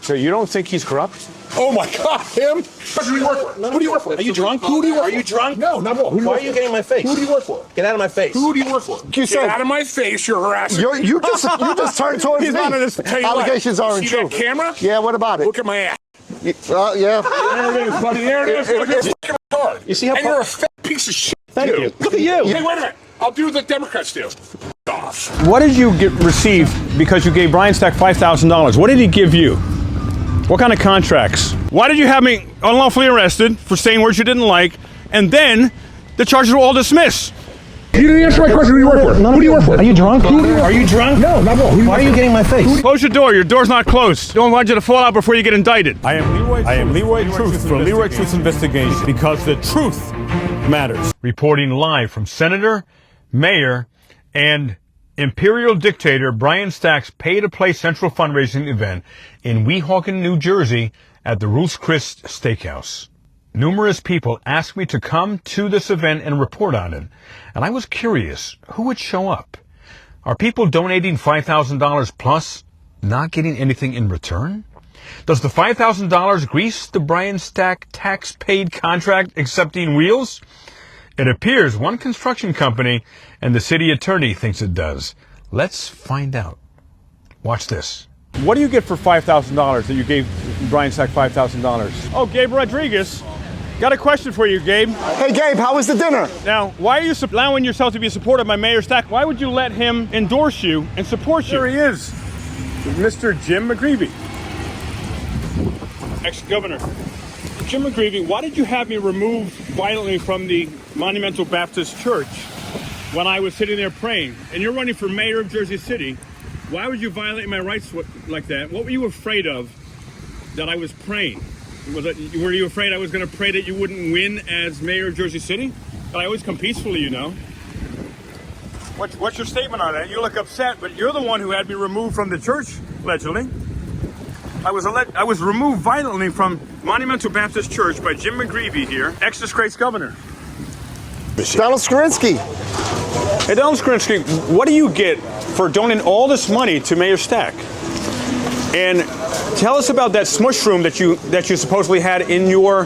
So you don't think he's corrupt? Oh my God, him? Who do you work for? Who do you work for? Are you drunk? Who do you work for? Are you drunk? No, not at all. Why are you getting in my face? Who do you work for? Get out of my face. Who do you work for? Get out of my face, you're harassing. You just turned towards He's me. not in this. Allegations aren't See true. that camera? Yeah, what about it? Look at my ass. Yeah. There it is, buddy. There it is. Look at this card. You see how? And you're a fat piece of shit. Thank too. you. Look at you. Hey, wait a minute. I'll do what the Democrats do. Off. What did you receive because you gave Brian Stack $5,000? What did he give you? What kind of contracts? Why did you have me unlawfully arrested for saying words you didn't like, and then the charges were all dismissed? You didn't answer my question. Who do you work for? Who do you work for? Are you drunk? Are you drunk? No, not at all. Why are you getting in my face? Close your door. Your door's not closed. Don't want you to fall out before you get indicted. I am Leroy Truth from Leroy Truth Investigation, because the truth matters. Reporting live from Senator, Mayor, and Imperial Dictator Brian Stack's pay-to-play central fundraising event in Weehawken, New Jersey at the Ruth's Chris Steakhouse. Numerous people asked me to come to this event and report on it, and I was curious who would show up. Are people donating $5,000 plus not getting anything in return? Does the $5,000 grease the Brian Stack tax-paid contract accepting wheels? It appears one construction company and the city attorney thinks it does. Let's find out. Watch this. What do you get for $5,000 that you gave Brian Stack $5,000? Oh, Gabe Rodriguez. Got a question for you, Gabe. Hey, Gabe, how was the dinner? Now, why are you allowing yourself to be supported by Mayor Stack? Why would you let him endorse you and support you? There he is. Mr. Jim McGreevey. Ex-governor. Jim McGreevey, why did you have me removed violently from the Monumental Baptist Church when I was sitting there praying? And you're running for mayor of Jersey City. Why would you violate my rights like that? What were you afraid of that I was praying? Were you afraid I was going to pray that you wouldn't win as mayor of Jersey City? But I always come peacefully, you know. What's your statement on that? You look upset, but you're the one who had me removed from the church, allegedly. I was removed violently from Monumental Baptist Church by Jim McGreevey here, ex-disgraced governor. Donald Skarinc. Hey, Donald Skarinc, what do you get for donating all this money to Mayor Stack? And tell us about that smush room that you supposedly had in your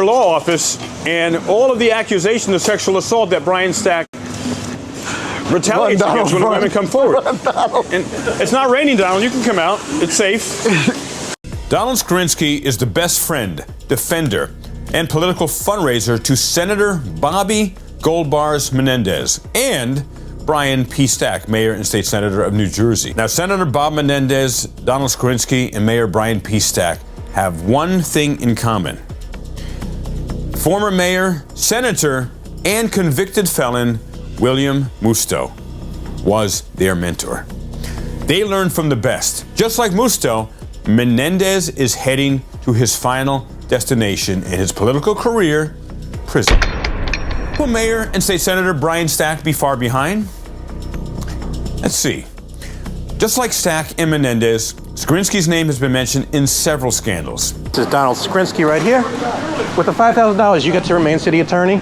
law office, and all of the accusations of sexual assault that Brian Stack retaliates against when women come forward. And it's not raining, Donald. You can come out. It's safe. Donald Skarinc is the best friend, defender, and political fundraiser to Senator Bobby Goldbars Menendez and Brian P. Stack, Mayor and State Senator of New Jersey. Now, Senator Bob Menendez, Donald Skarinc, and Mayor Brian P. Stack have one thing in common. Former mayor, senator, and convicted felon William Musto was their mentor. They learned from the best. Just like Musto, Menendez is heading to his final destination in his political career, prison. Will Mayor and State Senator Brian Stack be far behind? Let's see. Just like Stack and Menendez, Skarinc's name has been mentioned in several scandals. This is Donald Skarinc right here. With the $5,000, you get to remain city attorney.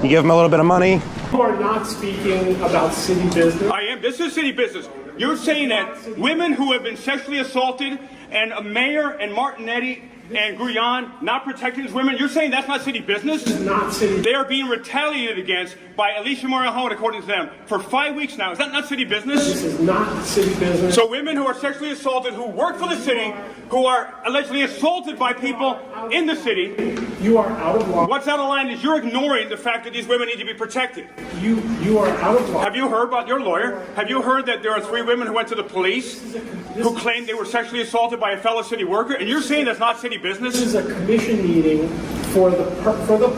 You give him a little bit of money. You are not speaking about city business. I am. This is city business. You're saying that women who have been sexually assaulted and a mayor and Martinetti and Guyan not protecting these women, you're saying that's not city business? This is not city. They are being retaliated against by Alicia Morejon, according to them, for 5 weeks now. Is that not city business? This is not city business. So women who are sexually assaulted, who work for the city, who are allegedly assaulted by people in the city. You are out of line. What's out of line is you're ignoring the fact that these women need to be protected. You are out of line. Have you heard about your lawyer? Have you heard that there are 3 women who went to the police who claimed they were sexually assaulted by a fellow city worker? And you're saying that's not city business? This is a commission meeting for the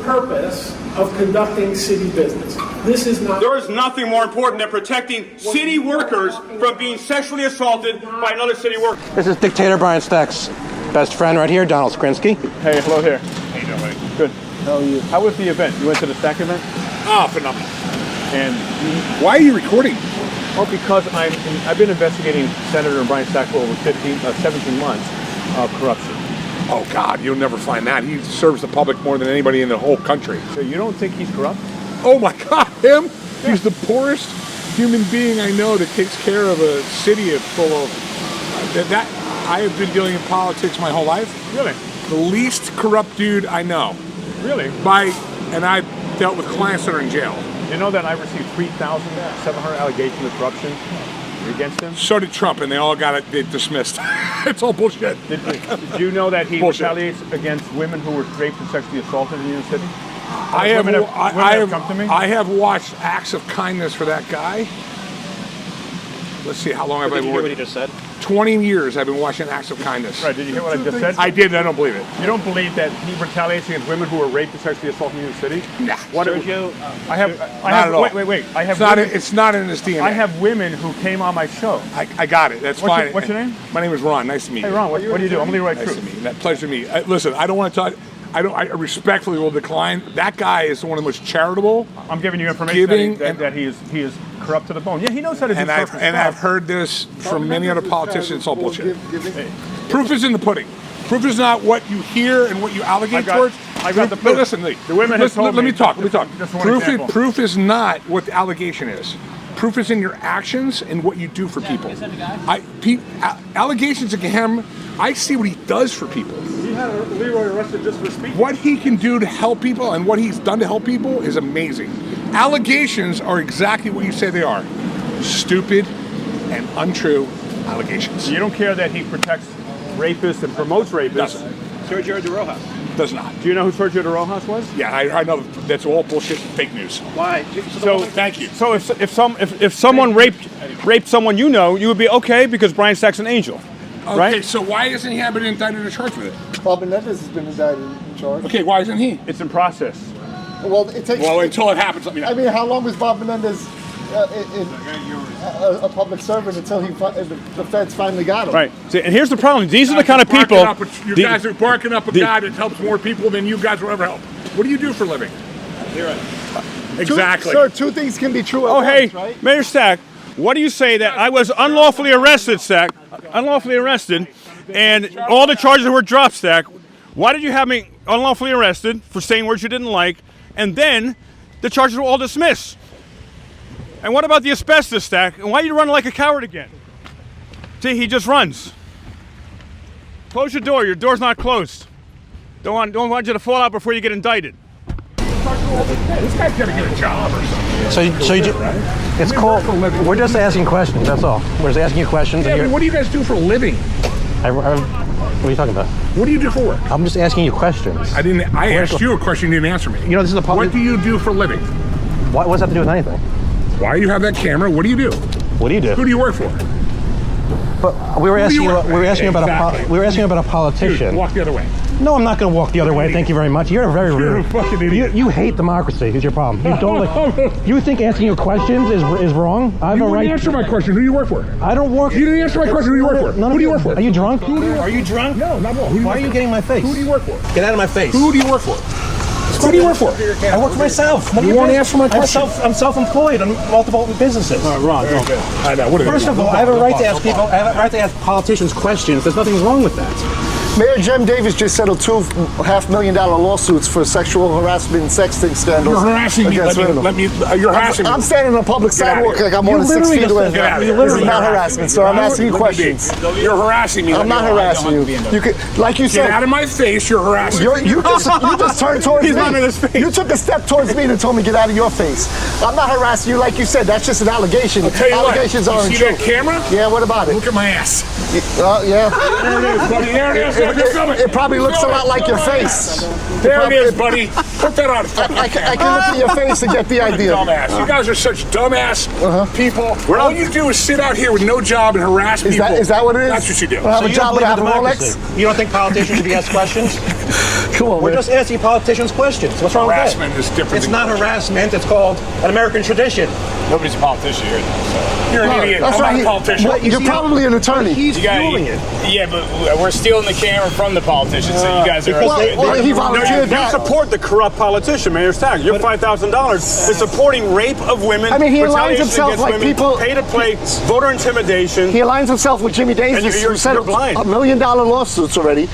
purpose of conducting city business. This is not. There is nothing more important than protecting city workers from being sexually assaulted by another city worker. This is Dictator Brian Stack's best friend right here, Donald Skarinc. Hey, hello there. How you doing, buddy? Good. How are you? How was the event? You went to the Stack event? Oh, phenomenal. And Why are you recording? well, because I've been investigating Senator Brian Stack for over 17 months of corruption. Oh, God, you'll never find that. He serves the public more than anybody in the whole country. So you don't think he's corrupt? Oh, my God, him? Yeah. He's the poorest human being I know that takes care of a city full of... I have been dealing in politics my whole life. Really? The least corrupt dude I know. Really? And I've dealt with clients that are in jail. You know that I received 3,700 allegations of corruption against him? So did Trump, and they all got it dismissed. It's all bullshit. Did you know that he Bullshit. retaliates against women who were raped and sexually assaulted in New York City? I have come to me? I have watched acts of kindness for that guy. Let's see, how long have I been Did you hear what he working? just said? 20 years I've been watching acts of kindness. Right, did you hear what I just said? I did, I don't believe it. You don't believe that he retaliates against women who were raped and sexually assaulted in New York City? Nah. Sergio, I have at all. Wait. I have It's not in his DNA. I have women who came on my show. I got it. That's fine. What's your name? My name is Ron. Nice to meet you. Hey Ron, what do you do? I'm Leroy. Nice to meet you. Pleasure to meet you. Listen, I don't want to talk. I respectfully will decline. That guy is one of the most charitable. I'm giving you information that he is corrupt to the bone. Yeah, he knows how to do stuff. I've heard this from many other politicians. It's all bullshit. Proof is in the pudding. Proof is not what you hear and what you allegate towards. I got the proof. Listen, the women have told me. Let me talk. Just one example. Proof is not what the allegation is. Proof is in your actions and what you do for people. Allegations against him, I see what he does for people. He had Leroy arrested just for speaking. What he can do to help people and what he's done to help people is amazing. Allegations are exactly what you say they are. Stupid and untrue allegations. You don't care that he protects rapists and promotes rapists. Doesn't. Sergio de Rojas. Does not. Do you know who Sergio de Rojas was? Yeah, I know that's all bullshit and fake news. Why? So thank you. So if someone raped someone you know, you would be okay because Brian Stack's an angel, Okay, right? so why isn't he been indicted and charged with it? Bob Menendez has been indicted and charged. Okay, why isn't he? It's in process. Well, it takes. Well, until it happens, let me know. I mean, how long was Bob Menendez a public servant until the feds finally got him? Right. See, and here's the problem. These are the kind of people. You guys are barking up a guy that helps more people than you guys will ever help. What do you do for a living? Exactly. Sir, two things can be true at Oh, hey, once, right? Mayor Stack, what do you say that I was unlawfully arrested, Stack? Unlawfully arrested, and all the charges were dropped, Stack. Why did you have me unlawfully arrested for saying words you didn't like, and then the charges were all dismissed? And what about the asbestos, Stack? And why are you running like a coward again? See, he just runs. Close your door. Your door's not closed. Don't want you to fall out before you get indicted. This guy's got to get a job or something. It's cool. We're just asking questions. That's all. We're just asking you questions. Yeah, but what do you guys do for a living? What are you talking about? What do you do for work? I'm just asking you questions. I asked you a question, you didn't answer me. You know, this is a public. What do you do for a living? What does that have to do with anything? Why do you have that camera? What do you do? What do you do? Who do you work for? But we were asking you. We were asking about a politician. Dude, walk the other way. No, I'm not going to walk the other way. Thank you very much. You're very rude. You're a fucking idiot. You hate democracy. Is your problem? You don't like. You think asking you questions is wrong? I have a right. You didn't answer my question. Who do you work for? I don't work. You didn't answer my question. Who do you work for? Who do you work for? Are you drunk? Are you drunk? No, not at all. Why are you getting in my face? Who do you work for? Get out of my face. Who do you work for? Who do you work for? I work for myself. You won't answer my question. I'm self-employed on multiple businesses. Ron, I know. First of all, I have a right to ask people. I have a right to ask politicians questions. There's nothing wrong with that. Mayor Jem Davis just settled $2 $500,000 lawsuits for sexual harassment and sexting scandals. You're harassing me. You're harassing me. I'm standing on a public sidewalk like I'm more than 6 feet away. This is not harassment, sir. I'm asking you questions. You're harassing me. I'm not harassing you. You could, like you said, Get out of my face. You're harassing me. you just turned towards me. He's not in his face. You took a step towards me and told me get out of your face. I'm not harassing you. Like you said, that's just an allegation. I'll tell you Allegations what. aren't You see true. that camera? Yeah, what about it? Look at my ass. Yeah. There it is, buddy. There it is. You're coming. It probably looks a lot like your face. There it is, buddy. Put that on. I can look at your face and get the idea. Dumbass. You guys are such dumbass people. All you do is sit out here with no job and harass people. Is that what it is? That's what you do. I have a job and I have a Rolex? You don't think politicians should be asked questions? Come on, We're man. just asking politicians questions. What's wrong Harassment with is that? different It's than not harassment. It's called an American tradition. Nobody's a politician here, though. You're an idiot. That's I'm right. not a politician. Well, you're probably an attorney. He's You got- fueling it. Yeah, but we're stealing the camera from the politicians, so you guys are. Well, he You volunteered that. support the corrupt politician, Mayor Stack. Your $5,000 is supporting rape of women. I mean, he aligns retaliation himself against like women, people- pay to play, voter intimidation. He aligns himself with Jimmy Davis, And you're who settled blind. $1 million lawsuits already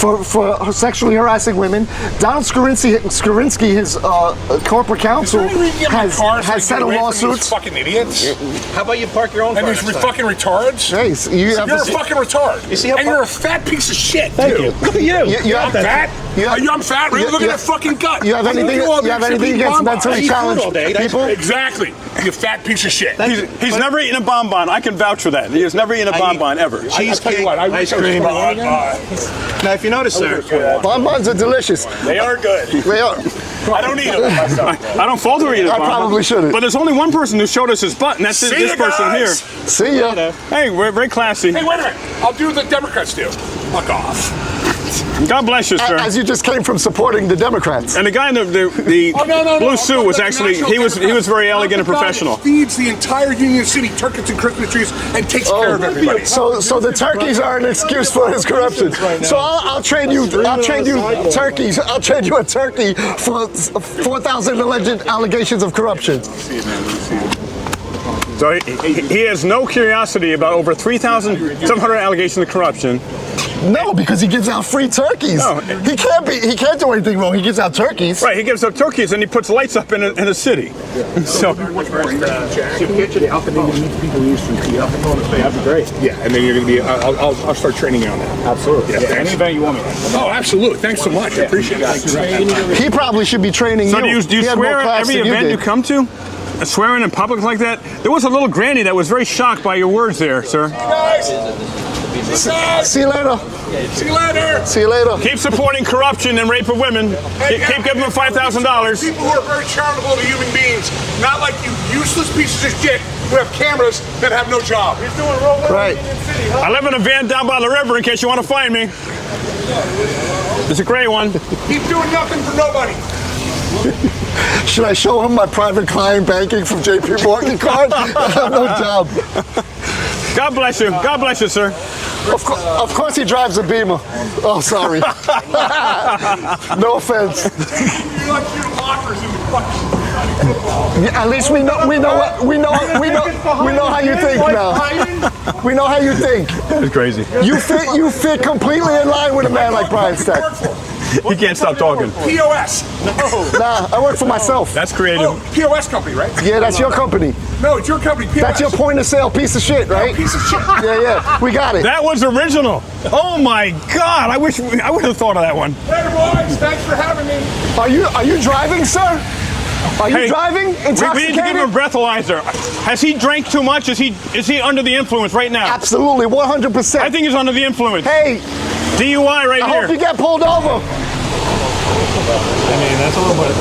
for sexually harassing women. Donald Skarinc, his corporate counsel, has settled lawsuits. Fucking idiots. How about you park your own And car these next time? fucking retards. Hey, you're You're a fucking retard. You see how and you're a fat piece of shit, Thank too. you. Look at you. I'm fat? I'm fat? Really? Look at that fucking gut. You have anything against mentally challenged people? Exactly. You fat piece of shit. He's never eaten a bonbon. I can vouch for that. He has never eaten a bonbon ever. Cheesecake, ice cream. Now, if you notice, sir, Bonbons are delicious. They are good. They are. I don't eat them myself. I don't fault her eating a I bonbon. probably shouldn't. But there's only one person who showed us his butt, and that's this person here. See ya. Hey, we're very classy. Hey, wait a minute. I'll do what the Democrats do. Fuck off. God bless you, sir. As you just came from supporting the Democrats. And the guy in the blue suit was actually he was very elegant and professional. Feeds the entire Union City turkeys and Christmas trees and takes care of everybody. So the turkeys are an excuse for his corruption. So I'll trade you turkeys. I'll trade you a turkey for 4,000 alleged allegations of corruption. So he has no curiosity about over 3,700 allegations of corruption. No, because he gives out free turkeys. No. He can't do anything wrong. He gives out turkeys. Right, he gives up turkeys and he puts lights up in a city. So That'd be great. Yeah, and then you're going to be, I'll start training you on that. Absolutely. Yeah, Any event you want me to. Oh, absolutely. Thanks so much. I appreciate it. He probably should be training So you. do you He had more swear at class every than event you did. come to? Swearing in public like that? There was a little granny that was very shocked by your words there, sir. Guys. See you later. See you later. See you later. Keep supporting corruption and rape of women. Keep giving them $5,000. People who are very charitable to human beings, not like you useless pieces of shit who have cameras that have no job. He's doing real well Right. in Union City, huh? I live in a van down by the river in case you want to find me. It's a great one. Keep doing nothing for nobody. Should I show him my private client banking from JP Morgan card? I have no job. God bless you. God bless you, sir. Of course he drives a Beamer. Oh, sorry. No offense. You're like shooting lockers in the fucking. At least we know how you think now. We know how you think. It's crazy. You fit completely in line with a man like Brian Stack. He can't stop talking. POS. Nah, I work for myself. That's creative. Oh, POS company, right? Yeah, that's your company. No, it's your company, POS. That's your point of sale piece of shit, right? Piece of shit. Yeah, we got it. That was original. Oh my God! I would have thought of that one. Later, boys. Thanks for having me. Are you driving, sir? Are you Hey, driving? We need to give him a Intoxicated? breathalyzer. Has he drank too much? Is he under the influence right now? Absolutely, 100%. I think he's under the influence. Hey, DUI right I here. hope you get pulled over. I mean, that's a little bit.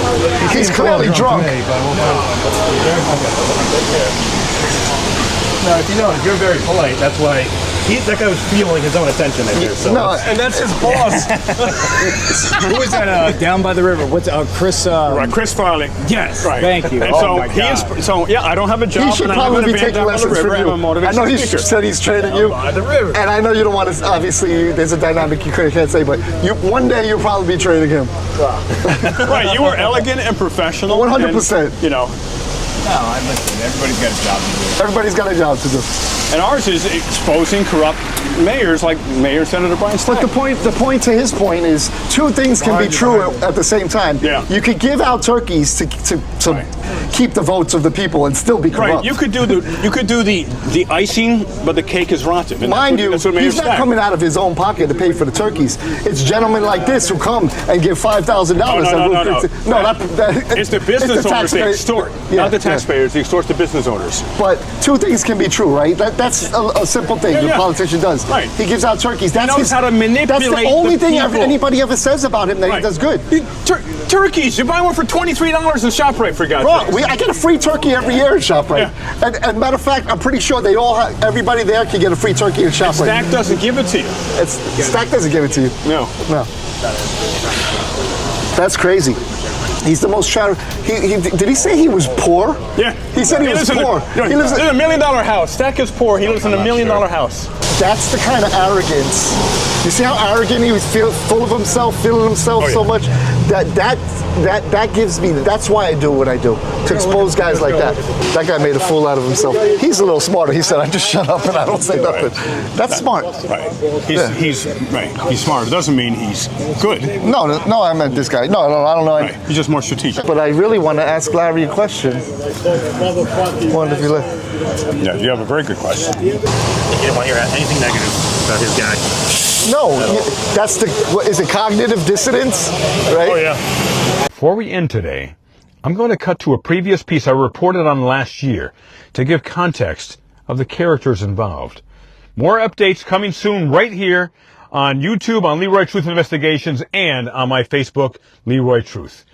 He's clearly drunk. No, if you know, if you're very polite, that's why that guy was feeling his own attention there. So No, And that's his boss. Who is that down by the river? What's Chris? Right, Chris Farley. Yes. Right. Thank you. And Oh so my God. I don't have a job. he should and I live probably in be a van taking down by the lessons river. from I'm a you. I motivational know he speaker. said he's training you, By the river. and I know you don't want to. Obviously, there's a dynamic you can't say, but one day you'll probably be training him. Right, you were elegant and professional. 100%. And, you know, No, I listen. Everybody's got a job to do. Everybody's got a job to do. and ours is exposing corrupt mayors like Mayor Senator Brian Stack. But the point to his point is two things can be true at the same time. Yeah. You could give out turkeys to keep the votes of the people and still be corrupt. Right, you could do the icing, but the cake is rotten. And Mind you, that's what Mayor he's not Stack. coming out of his own pocket to pay for the turkeys. It's gentlemen like this who come and give $5,000. No. It's the business owners they taxpayer- extort, Yeah, not the yeah. taxpayers. They extort the business owners. But two things can be true, right? That's a simple thing the yeah. politician does. Right. He gives out turkeys. That's knows how to That's manipulate the only the thing people. anybody ever says about him that he Right. does good. Turkeys, you buy one for $23 in ShopRite, for God's Bro, sake. I get a free turkey every year in ShopRite. Yeah. And matter of fact, I'm pretty sure everybody there can get a free turkey in ShopRite. Stack doesn't give it to you. Stack doesn't give it to you. No. No. That's crazy. He's the most charitable. Did he say he was poor? Yeah. He said he was lives in poor. He lives in a $1 million house. Stack is poor. He lives in a $1 million house. That's the kind of arrogance. You see how arrogant he was, full of himself, feeling himself so much? that gives me. That's why I do what I do, to expose guys like that. That guy made a fool out of himself. He's a little smarter. He said, "I just shut up and I don't say nothing." That's smart. Right. He's right. He's smart. It doesn't mean he's good. No, I meant this guy. No, I don't know. Right. He's just more strategic. But I really want to ask Larry a question. Wonder if you let. Yeah, you have a very good question. You didn't want to hear anything negative about his guy. No, that's what is it, cognitive dissonance, right? Oh, yeah. Before we end today, I'm going to cut to a previous piece I reported on last year to give context of the characters involved. More updates coming soon right here on YouTube, on Leroy Truth Investigations, and on my Facebook, Leroy Truth.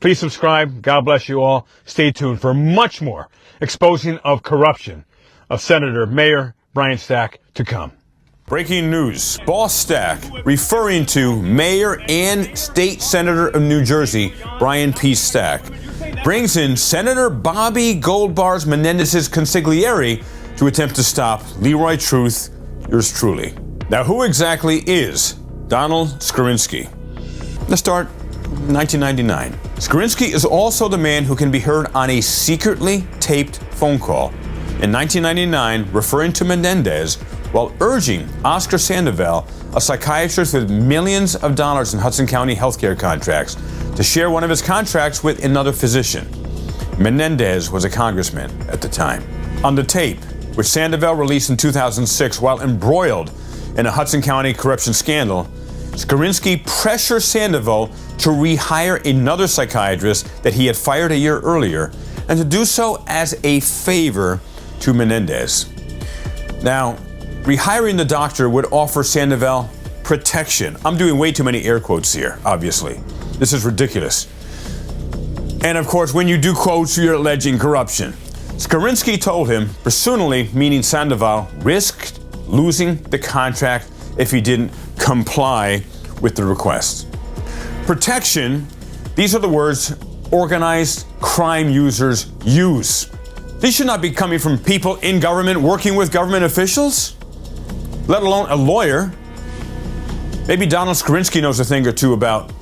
Please subscribe. God bless you all. Stay tuned for much more exposing of corruption of Senator Mayor Brian Stack to come. Breaking news. Boss Stack, referring to Mayor and State Senator of New Jersey, Brian P. Stack, brings in Senator Bobby Goldbars Menendez's consigliere to attempt to stop Leroy Truth, yours truly. Now, who exactly is Donald Skarinc? Let's start 1999. Skarinc is also the man who can be heard on a secretly taped phone call in 1999 referring to Menendez while urging Oscar Sandoval, a psychiatrist with millions of dollars in Hudson County healthcare contracts, to share one of his contracts with another physician. Menendez was a congressman at the time. On the tape, which Sandoval released in 2006 while embroiled in a Hudson County corruption scandal, Skarinc pressures Sandoval to rehire another psychiatrist that he had fired a year earlier, and to do so as a favor to Menendez. Now, rehiring the doctor would offer Sandoval protection. I'm doing way too many air quotes here, obviously. This is ridiculous. And of course, when you do quotes, you're alleging corruption. Skarinc told him, personally, meaning Sandoval, risked losing the contract if he didn't comply with the request. Protection, these are the words organized crime users use. These should not be coming from people in government working with government officials, let alone a lawyer. Maybe Donald Skarinc knows a thing or two about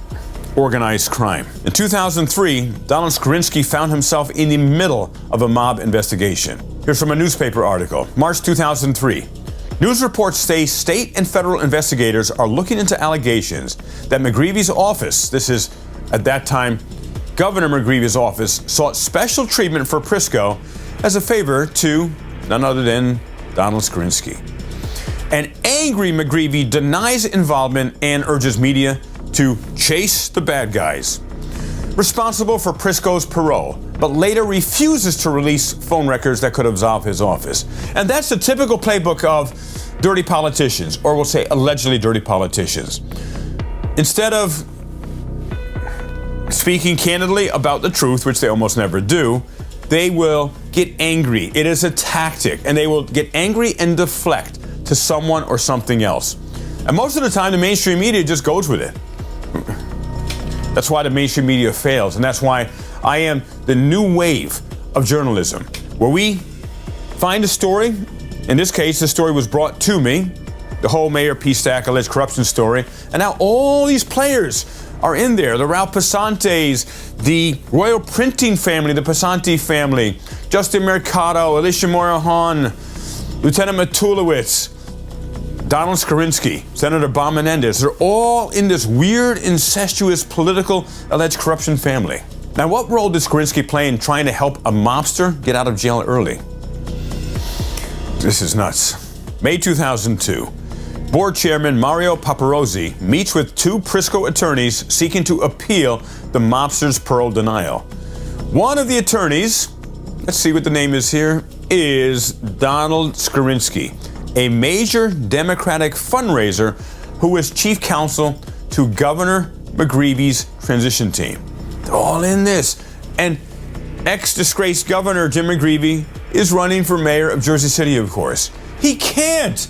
organized crime. In 2003, Donald Skarinc found himself in the middle of a mob investigation. Here's from a newspaper article, March 2003. News reports say state and federal investigators are looking into allegations that McGreevy's office, this is at that time Governor McGreevy's office, sought special treatment for Prisco as a favor to none other than Donald Skarinc. An angry McGreevy denies involvement and urges media to chase the bad guys. Responsible for Prisco's parole, but later refuses to release phone records that could absolve his office. And that's the typical playbook of dirty politicians, or we'll say allegedly dirty politicians. Instead of speaking candidly about the truth, which they almost never do, they will get angry. It is a tactic, and they will get angry and deflect to someone or something else. And most of the time, the mainstream media just goes with it. That's why the mainstream media fails, and that's why I am the new wave of journalism, where we find a story. In this case, the story was brought to me, the whole Mayor P. Stack alleged corruption story, and now all these players are in there. The Ralph Pasantes, the Royal Printing family, the Pasante family, Justin Mercado, Alicia Morahan, Lieutenant Matulowicz, Donald Skarinc, Senator Bob Menendez. They're all in this weird, incestuous, political, alleged corruption family. Now, what role did Skarinc play in trying to help a mobster get out of jail early? This is nuts. May 2002. Board Chairman Mario Paparozzi meets with two Prisco attorneys seeking to appeal the mobster's parole denial. One of the attorneys, let's see what the name is here, is Donald Skarinc, a major Democratic fundraiser who was chief counsel to Governor McGreevy's transition team. They're all in this. And ex-disgraced Governor Jim McGreevy is running for mayor of Jersey City, of course. He can't.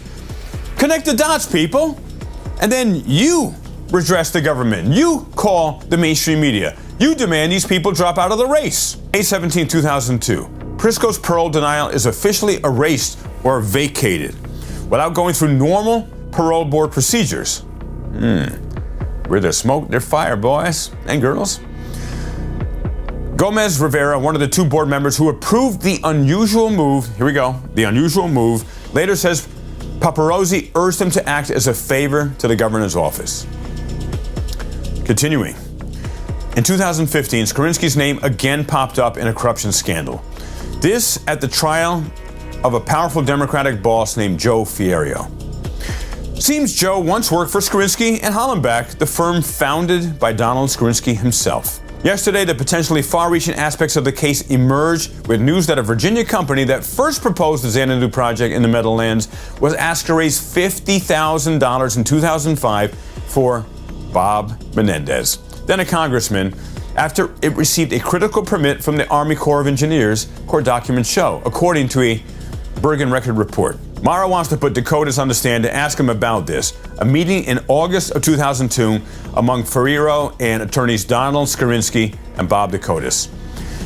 Connect the dots, people. And then you redress the government. You call the mainstream media. You demand these people drop out of the race. May 17, 2002. Prisco's parole denial is officially erased or vacated without going through normal parole board procedures. Where there's smoke, there's fire, boys and girls. Gomez Rivera, one of the two board members who approved the unusual move, here we go, the unusual move, later says Paparazzi urged him to act as a favor to the governor's office. Continuing. In 2015, Skarinc's name again popped up in a corruption scandal. This at the trial of a powerful Democratic boss named Joe Fierro. Seems Joe once worked for Skarinc and Hollenbach, the firm founded by Donald Skarinc himself. Yesterday, the potentially far-reaching aspects of the case emerged with news that a Virginia company that first proposed the Xanadu project in the Meadowlands was asked to raise $50,000 in 2005 for Bob Menendez, then a congressman, after it received a critical permit from the Army Corps of Engineers, court documents show, according to a Bergen Record report. Mara wants to put Dakotas on the stand to ask him about this. A meeting in August of 2002 among Ferrero and attorneys Donald Skarinc and Bob Dakotas.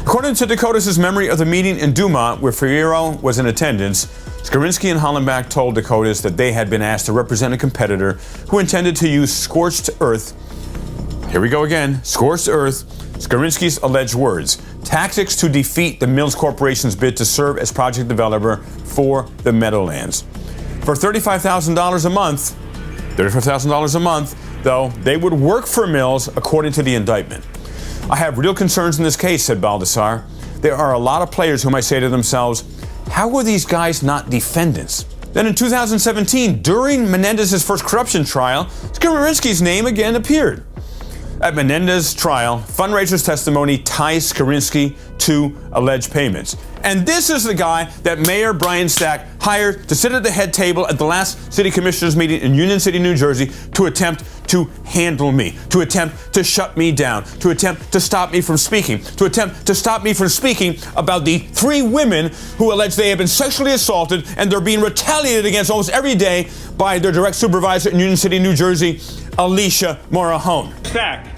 According to Dakotas' memory of the meeting in Dumont, where Ferrero was in attendance, Skarinc and Hollenbach told Dakotas that they had been asked to represent a competitor who intended to use scorched earth. Here we go again, scorched earth, Skarinc's alleged words, tactics to defeat the Mills Corporation's bid to serve as project developer for the Meadowlands. For $35,000 a month, though, they would work for Mills according to the indictment. I have real concerns in this case, said Baldassar. There are a lot of players who might say to themselves, how were these guys not defendants? Then in 2017, during Menendez's first corruption trial, Skarinc's name again appeared. At Menendez's trial, Fundraiser's testimony ties Skarinc to alleged payments. And this is the guy that Mayor Brian Stack hired to sit at the head table at the last city commissioners meeting in Union City, New Jersey, to attempt to handle me, to attempt to shut me down, to attempt to stop me from speaking, about the 3 women who allege they have been sexually assaulted and they're being retaliated against almost every day by their direct supervisor in Union City, New Jersey, Alicia Morahone. Stack,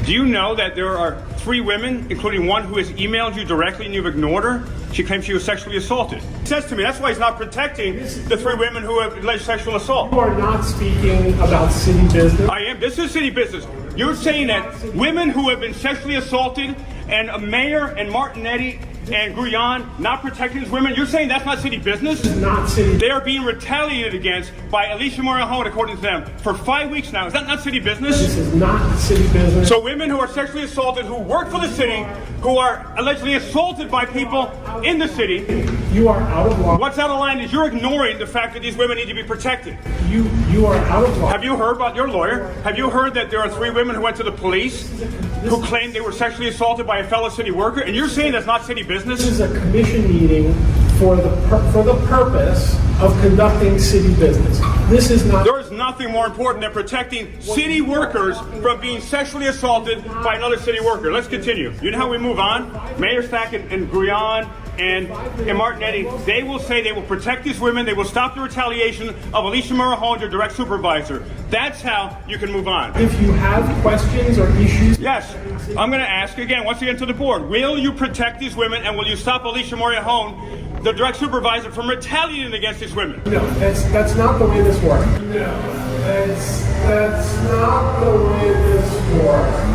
do you know that there are 3 women, including one who has emailed you directly and you've ignored her? She claims she was sexually assaulted. He says to me, that's why he's not protecting the 3 women who have alleged sexual assault. You are not speaking about city business. I am. This is city business. You're saying that women who have been sexually assaulted and a mayor and Martinetti and Guyan not protecting these women, you're saying that's not city business? This is not city. They are being retaliated against by Alicia Morahone, according to them, for 5 weeks now. Is that not city business? This is not city business. So women who are sexually assaulted, who work for the city, who are allegedly assaulted by people in the city. You are out of line. What's out of line is you're ignoring the fact that these women need to be protected. You are out of line. Have you heard about your lawyer? Have you heard that there are 3 women who went to the police who claimed they were sexually assaulted by a fellow city worker? And you're saying that's not city business? This is a commission meeting for the purpose of conducting city business. This is not. There is nothing more important than protecting city workers from being sexually assaulted by another city worker. Let's continue. You know how we move on? Mayor Stack and Guyan and Martinetti, they will say they will protect these women. They will stop the retaliation of Alicia Morahone, your direct supervisor. That's how you can move on. If you have questions or issues. Yes, I'm going to ask again, once again to the board, will you protect these women and will you stop Alicia Morahone, the direct supervisor, from retaliating against these women? No, that's not the way this works. No, that's not the way this works.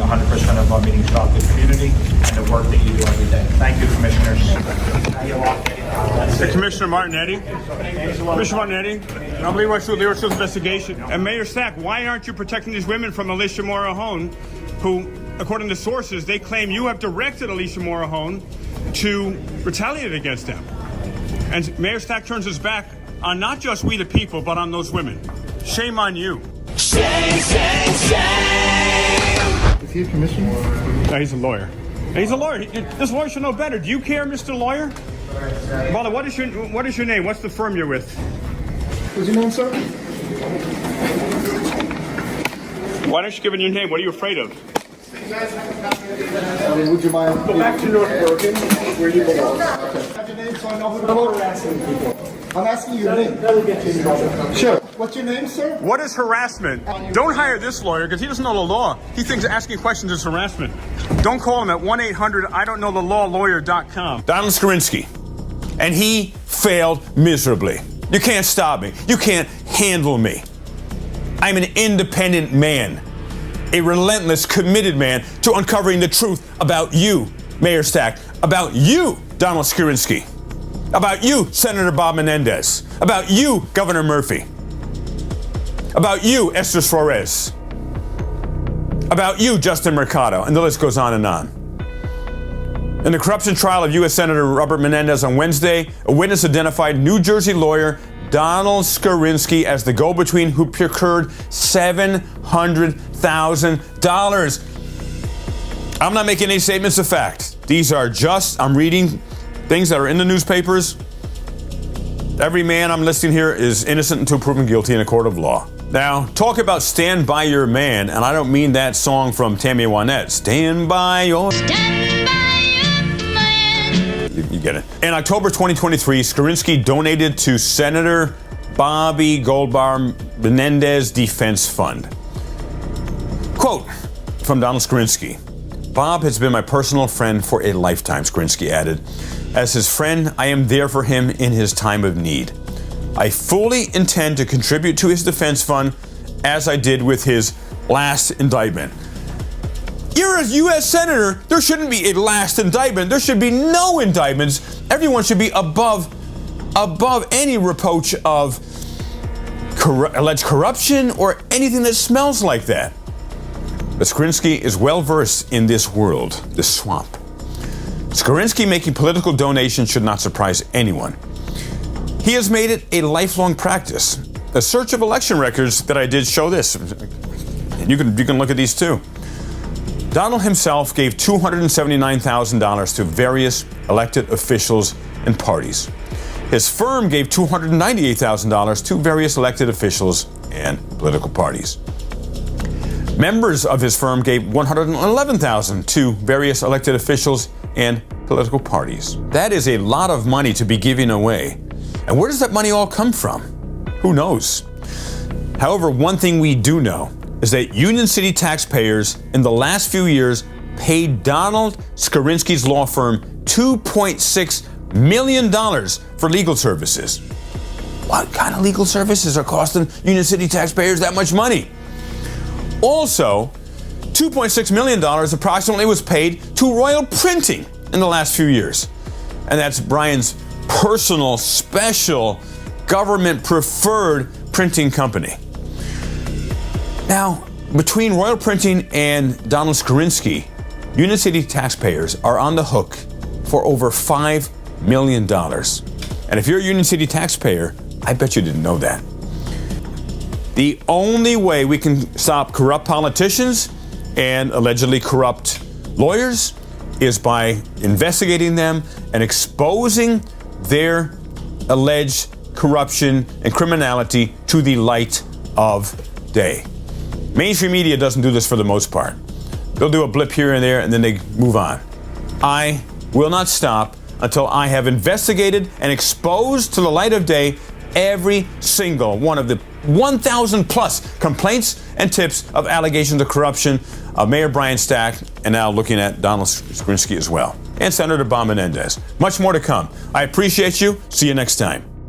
100% of our meetings about the community and the work that you do every day. Thank you, Commissioners. Commissioner Martinetti. Commissioner Martinetti, I believe we're through the investigation. And Mayor Stack, why aren't you protecting these women from Alicia Morahone, who, according to sources, they claim you have directed Alicia Morahone to retaliate against them? And Mayor Stack turns his back on not just we the people, but on those women. Shame on you. Shame, shame, shame. Is he a commissioner? No, he's a lawyer. He's a lawyer. This lawyer should know better. Do you care, Mr. Lawyer? Brother, what is your name? What's the firm you're with? What's your name, sir? Why don't you give me your name? What are you afraid of? Would you mind? Go back to North Bergen, where you belong. Have your name so I know who to look at. I'm asking you your name. That'll get you in trouble. Sure. What's your name, sir? What is harassment? Don't hire this lawyer because he doesn't know the law. He thinks asking questions is harassment. Don't call him at 1-800-I-don't-know-the-law lawyer.com. Donald Skarinc. and he failed miserably. You can't stop me. You can't handle me. I'm an independent man, a relentless, committed man to uncovering the truth about you, Mayor Stack, about you, Donald Skarinc, about you, Senator Bob Menendez, about you, Governor Murphy, about you, Esther Flores, about you, Justin Mercado, and the list goes on and on. In the corruption trial of U.S. Senator Robert Menendez on Wednesday, a witness identified New Jersey lawyer Donald Skarinc as the go-between who procured $700,000. I'm not making any statements of fact. These are just, I'm reading things that are in the newspapers. Every man I'm listing here is innocent until proven guilty in a court of law. Now, talk about Stand By Your Man, and I don't mean that song from Tammy Wynette. Stand by your man. You get it. In October 2023, Skarinc donated to Senator Bobby Goldbar Menendez Defense Fund. Quote from Donald Skarinc. Bob has been my personal friend for a lifetime, Skarinc added. As his friend, I am there for him in his time of need. I fully intend to contribute to his defense fund as I did with his last indictment. You're a U.S. Senator. There shouldn't be a last indictment. There should be no indictments. Everyone should be above any reproach of alleged corruption or anything that smells like that. But Skarinc is well versed in this world, this swamp. Skarinc making political donations should not surprise anyone. He has made it a lifelong practice. A search of election records that I did show this. You can look at these too. Donald himself gave $279,000 to various elected officials and parties. His firm gave $298,000 to various elected officials and political parties. Members of his firm gave $111,000 to various elected officials and political parties. That is a lot of money to be giving away. And where does that money all come from? Who knows? However, one thing we do know is that Union City taxpayers in the last few years paid Donald Skarinc's law firm $2.6 million for legal services. What kind of legal services are costing Union City taxpayers that much money? Also, $2.6 million approximately was paid to Royal Printing in the last few years. And that's Brian's personal, special, government-preferred printing company. Now, between Royal Printing and Donald Skarinc, Union City taxpayers are on the hook for over $5 million. And if you're a Union City taxpayer, I bet you didn't know that. The only way we can stop corrupt politicians and allegedly corrupt lawyers is by investigating them and exposing their alleged corruption and criminality to the light of day. Mainstream media doesn't do this for the most part. They'll do a blip here and there and then they move on. I will not stop until I have investigated and exposed to the light of day every single one of the 1,000 plus complaints and tips of allegations of corruption of Mayor Brian Stack, and now looking at Donald Skarinc as well, and Senator Bob Menendez. Much more to come. I appreciate you. See you next time.